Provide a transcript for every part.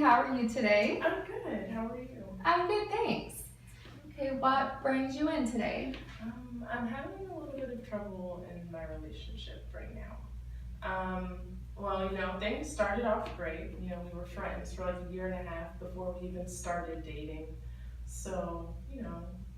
how are you today? I'm good. How are you? I'm good, thanks. Okay, what brings you in today? I'm having a little bit of trouble in my relationship right now. Well, things started off great. We were friends for like a year and a half before we even started dating. So,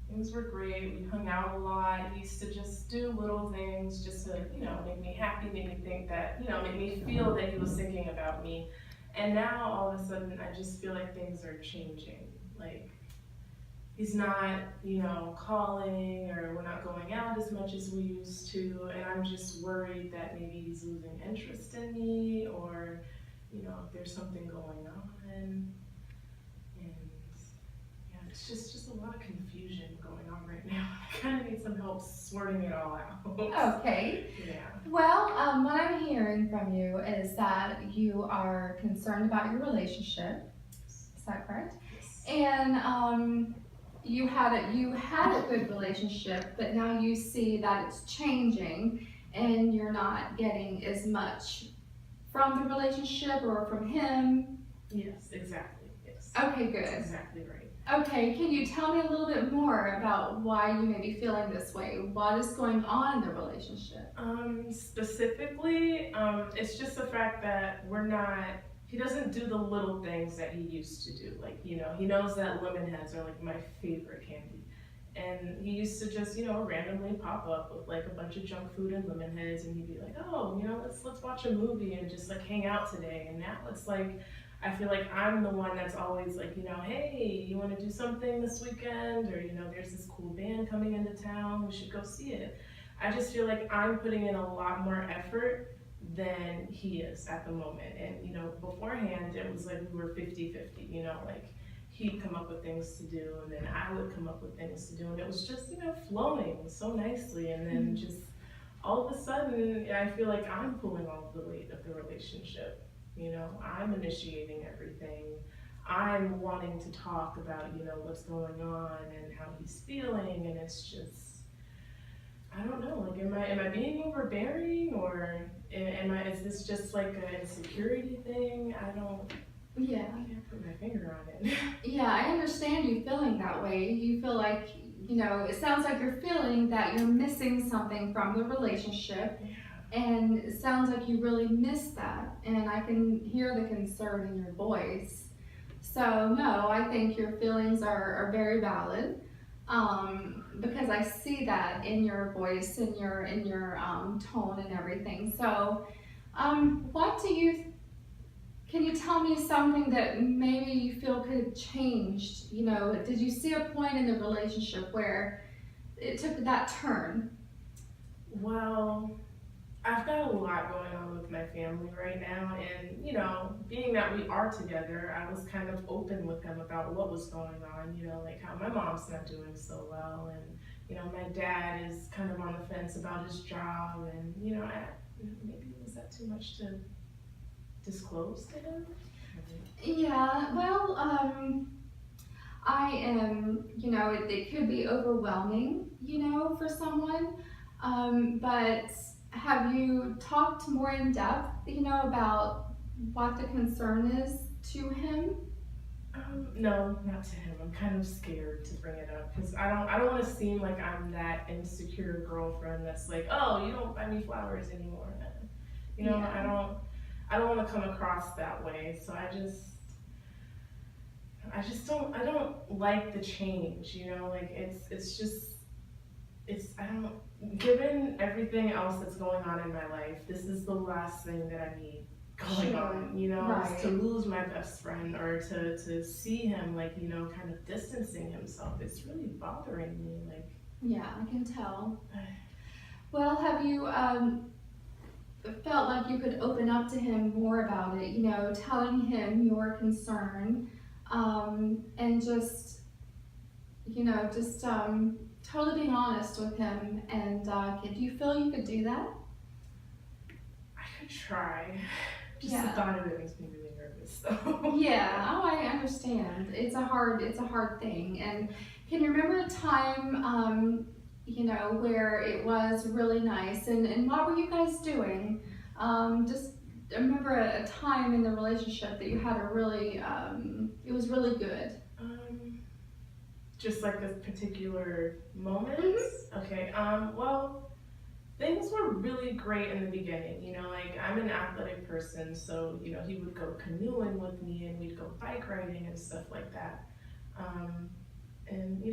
things were great. We hung out a lot. He used to just do little things just to, make me happy, make me think that, make me feel that he was thinking about me. And now all of a sudden I just feel like things are changing. Like he's not, calling, or we're not going out as much as we used to, and I'm just worried that maybe he's losing interest in me, or, if there's something going on. And yeah, it's just a lot of confusion going on right now. I kind of need some help sorting it all out. Okay. Yeah. Well, what I'm hearing from you is that you are concerned about your relationship. Is that correct? Yes. And you had a good relationship, but now you see that it's changing, and you're not getting as much from the relationship or from him. Yes, exactly. Yes. Okay, good. That's exactly right. Okay, can you tell me a little bit more about why you may be feeling this way? What is going on in the relationship? Specifically, it's just the fact that he doesn't do the little things that he used to do. Like, he knows that lemon heads are like my favorite candy. And he used to just, randomly pop up with like a bunch of junk food and lemon heads, and he'd be like, oh, let's watch a movie and just like hang out today. And now it's like, I feel like I'm the one that's always like, hey, you want to do something this weekend? Or, there's this cool band coming into town, we should go see it. I just feel like I'm putting in a lot more effort than he is at the moment. And, beforehand, it was like we were 50-50, like he'd come up with things to do, and then I would come up with things to do. And it was just, flowing so nicely. And then just all of a sudden, I feel like I'm pulling all of the weight of the relationship. I'm initiating everything. I'm wanting to talk about, what's going on and how he's feeling, and it's just, I don't know, like, am I being overbearing, or is this just like an insecurity thing? I can't put my finger on it. Yeah, I understand you feeling that way. You feel like, it sounds like you're feeling that you're missing something from the relationship. And it sounds like you really miss that, and I can hear the concern in your voice. So no, I think your feelings are very valid, because I see that in your voice, in your tone and everything. So, can you tell me something that maybe you feel could have changed? Did you see a point in the relationship where it took that turn? Well, I've got a lot going on with my family right now, and being that we are together, I was kind of open with them about what was going on, like how my mom's not doing so well, and my dad is kind of on the fence about his job, and maybe was that too much to disclose to him? Yeah, well, I am, it could be overwhelming, for someone, but have you talked more in depth, about what the concern is to him? No, not to him. I'm kind of scared to bring it up because I don't want to seem like I'm that insecure girlfriend that's like, oh, you don't buy me flowers anymore. Yeah. I don't want to come across that way. So I don't like the change. Like I don't, given everything else that's going on in my life, this is the last thing that I need going on, Right. is to lose my best friend, or to see him like, kind of distancing himself. It's really bothering me, like. Yeah, I can tell. Well, have you felt like you could open up to him more about it, telling him your concern, and just totally being honest with him, and do you feel you could do that? I could try. Just Yeah. the thought of it makes me really nervous, though. Yeah, oh, I understand. It's a hard thing. And can you remember a time, where it was really nice, and what were you guys doing? Just remember a time in the relationship that you had a really, it was really good? Just like a particular moment. Okay. Well, things were really great in the beginning. Like I'm an athletic person, so he would go canoeing with me, and we'd go bike riding and stuff like that. And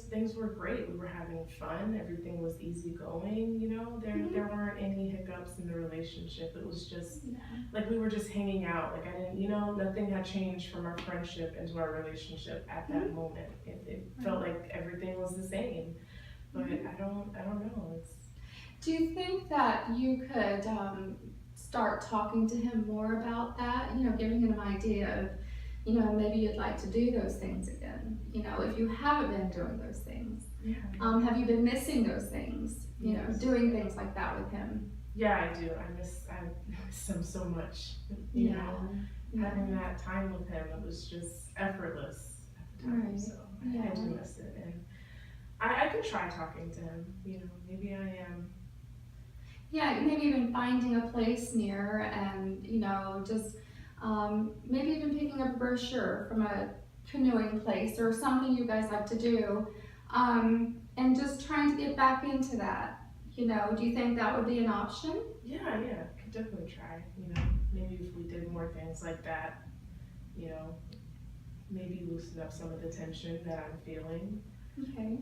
things were great. We were having fun. Everything was easygoing. There weren't any hiccups in the relationship. It was just like we were just hanging out. Like I didn't, nothing had changed from our friendship into our relationship at that moment. It felt like everything was the same. But I don't know. Do you think that you could start talking to him more about that? Giving him an idea of, maybe you'd like to do those things again. If you haven't been doing those things, have you been missing those things? Yes. Doing things like that with him. Yeah, I do. I miss him so much. Having that time with him, it was just effortless at the time. Right. So I do miss it, and I could try talking to him. Maybe I am. Yeah, maybe even finding a place near, and just maybe even picking up a brochure from a canoeing place or something you guys like to do, and just trying to get back into that. Do you think that would be an option? Yeah, I could definitely try. Maybe if we did more things like that, maybe loosen up some of the tension that I'm feeling. Okay.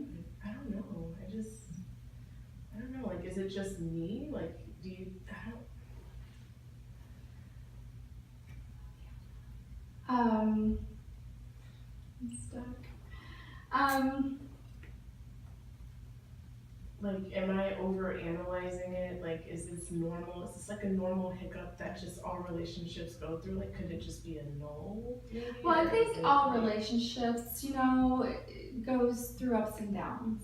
I don't know. I don't know. Like, is it just me? Like, do you? I'm stuck. Like, am I over analyzing it? Like, is this normal? Is this like a normal hiccup that just all relationships go through? Like, could it just be a no? Maybe? Well, I think all relationships, goes through ups and downs.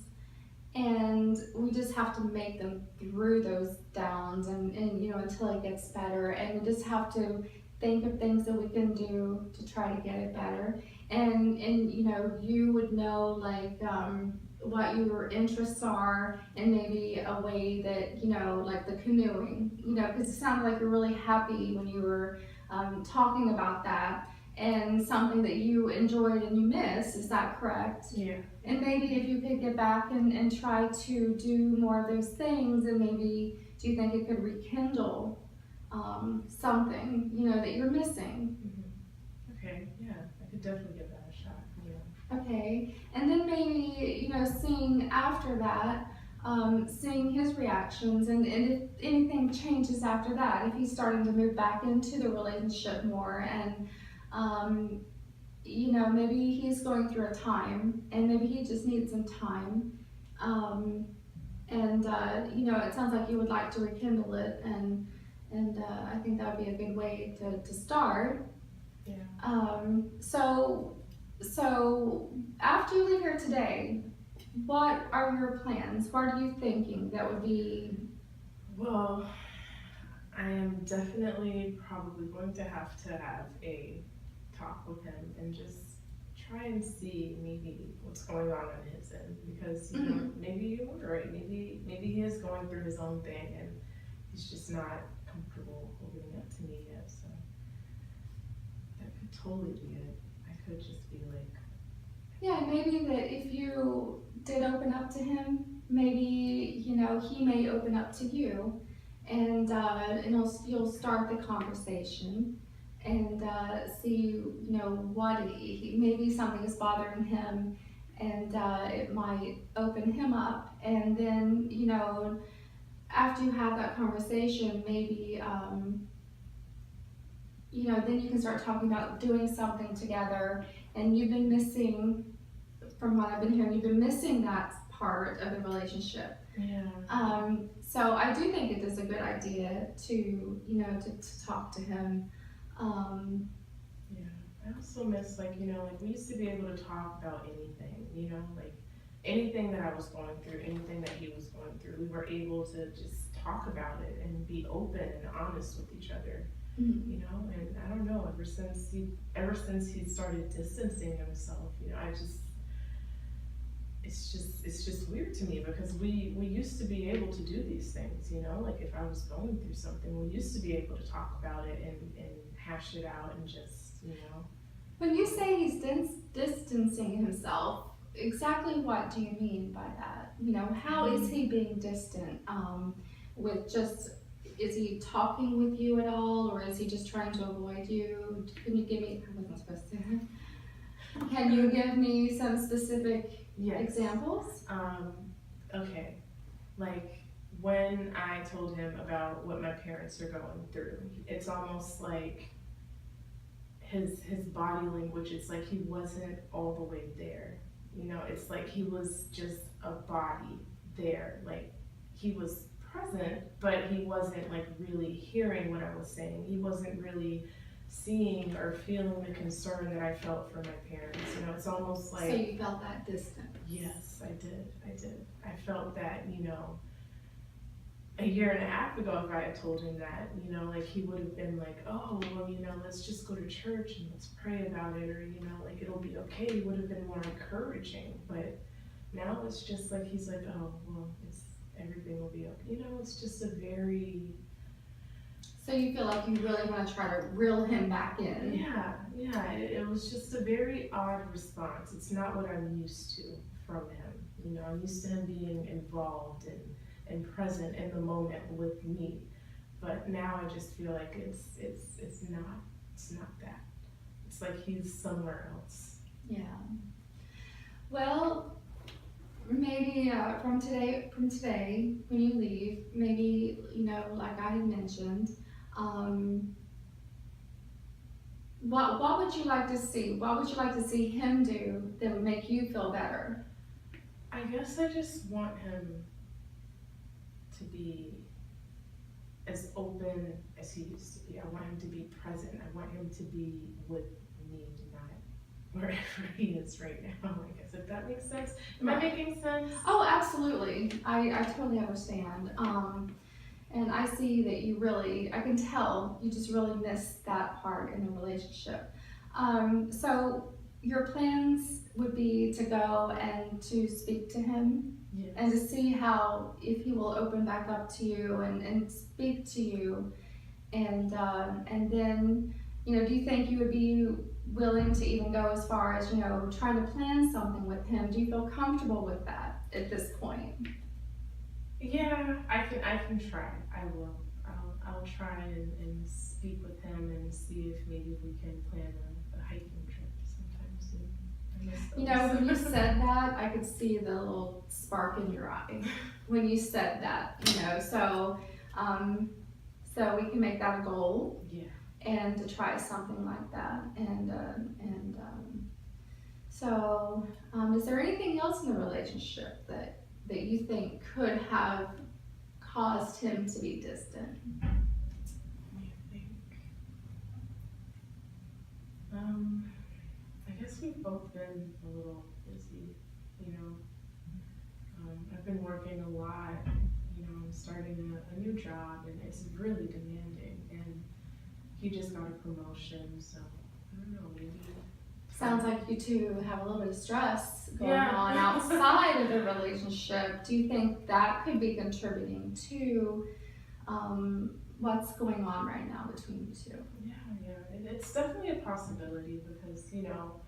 And we just have to make them through those downs and until it gets better. And we just have to think of things that we can do to try to get it better. And you would know like what your interests are, and maybe a way that, like the canoeing, because it sounded like you're really happy when you were talking about that, and something that you enjoyed and you miss. Is that correct? Yeah. And maybe if you could get back and try to do more of those things, and maybe do you think it could rekindle something, that you're missing? Okay, yeah, I could definitely give that a shot. Okay, and then maybe, seeing after that, seeing his reactions, and if anything changes after that, if he's starting to move back into the relationship more, and maybe he's going through a time, and maybe he just needs some time, and it sounds like you would like to rekindle it, and I think that would be a good way to start. Yeah. So after you leave here today, what are your plans? What are you thinking that would be? Well, I am definitely probably going to have a talk with him and just try and see maybe what's going on his end, because maybe you were right. Maybe he is going through his own thing, and he's just not comfortable opening up to me yet. So that could totally be it. I could just be like, yeah, maybe that if you did open up to him, maybe he may open up to you, and you'll start the conversation, and see what maybe something is bothering him, and it might open him up, and then after you have that conversation, maybe then you can start talking about doing something together. And you've been missing, from what I've been hearing, you've been missing that part of the relationship. yeah. So I do think it is a good idea to to talk to him. Yeah, I also miss like we used to be able to talk about anything, like anything that I was going through, anything that he was going through. We were able to just talk about it and be open and honest with each other. And I don't know, ever since he started distancing himself, it's just weird to me because we used to be able to do these things, you know, like if I was going through something, we used to be able to talk about it and hash it out and just, you know. When you say he's distancing himself, exactly what do you mean by that? You know, how is he being distant? With just, is he talking with you at all, or is he just trying to avoid you? Can you give me, I wasn't supposed to. Can you give me some specific examples? Okay, like when I told him about what my parents are going through, it's almost like his body language, it's like he wasn't all the way there. You know, it's like he was just a body there. Like he was present, but he wasn't like really hearing what I was saying. He wasn't really seeing or feeling the concern that I felt for my parents. You know, it's almost like. So you felt that distance? Yes, I did. I felt that, you know, a year and a half ago, if I had told him that, you know, like he would have been like, oh, well, you know, let's just go to church and let's pray about it, or, you know, like it'll be okay. He would have been more encouraging. But now it's just like, he's like, oh, well, everything will be okay. You know, it's just a very. So you feel like you really want to try to reel him back in? Yeah. It was just a very odd response. It's not what I'm used to from him. You know, I'm used to him being involved and present in the moment with me. But now I just feel like it's not that. It's like he's somewhere else. Yeah. Well, maybe from today, when you leave, maybe, you know, like I had mentioned, what would you like to see? What would you like to see him do that would make you feel better? I guess I just want him to be as open as he used to be. I want him to be present. I want him to be with me, not wherever he is right now. I guess, if that makes sense. Am I making sense? Oh, absolutely. I totally understand. And I see that you really, I can tell you just really missed that part in the relationship. So your plans would be to go and to speak to him. Yes. And to see how, if he will open back up to you and speak to you, and then, you know, do you think you would be willing to even go as far as, you know, trying to plan something with him? Do you feel comfortable with that at this point? Yeah, I can try. I will. I'll try and speak with him and see if maybe we can plan a hiking trip sometime soon. You know, when you said that, I could see the little spark in your eye when you said that, you know, so we can make that a goal. Yeah. And to try something like that. So is there anything else in the relationship that you think could have caused him to be distant? Let me think. I guess we've both been a little busy, you know. I've been working a lot, you know, I'm starting a new job and it's really demanding, and he just got a promotion, so I don't know, maybe. Sounds like you two have a little bit of stress going on outside of the relationship. Do you think that could be contributing to what's going on right now between you two? Yeah, it's definitely a possibility because, you know,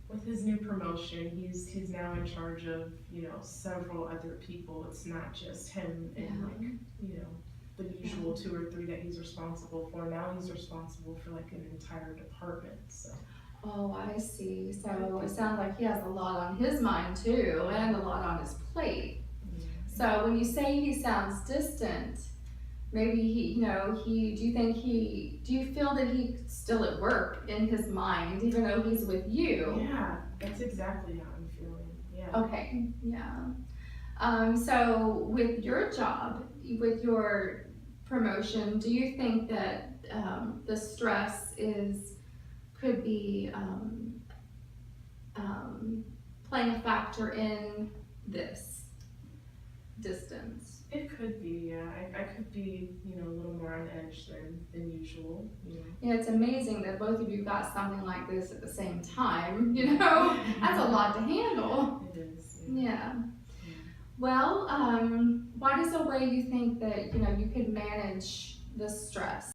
with his new promotion, he's now in charge of, you know, several other people. It's not just him and like, you know, the usual 2 or 3 that he's responsible for. Now he's responsible for like an entire department, so. Oh, I see. So it sounds like he has a lot on his mind too, and a lot on his plate. Yeah. So when you say he sounds distant, maybe he, you know, do you feel that he's still at work in his mind, even though he's with you? Yeah, that's exactly how I'm feeling, yeah. Okay, yeah. So with your job, with your promotion, do you think that the stress could be playing a factor in this distance? It could be, yeah. I could be, you know, a little more on edge than usual, you know. Yeah, it's amazing that both of you got something like this at the same time, you know? That's a lot to handle. It is, Yeah. Well, what is a way you think that, you could manage the stress?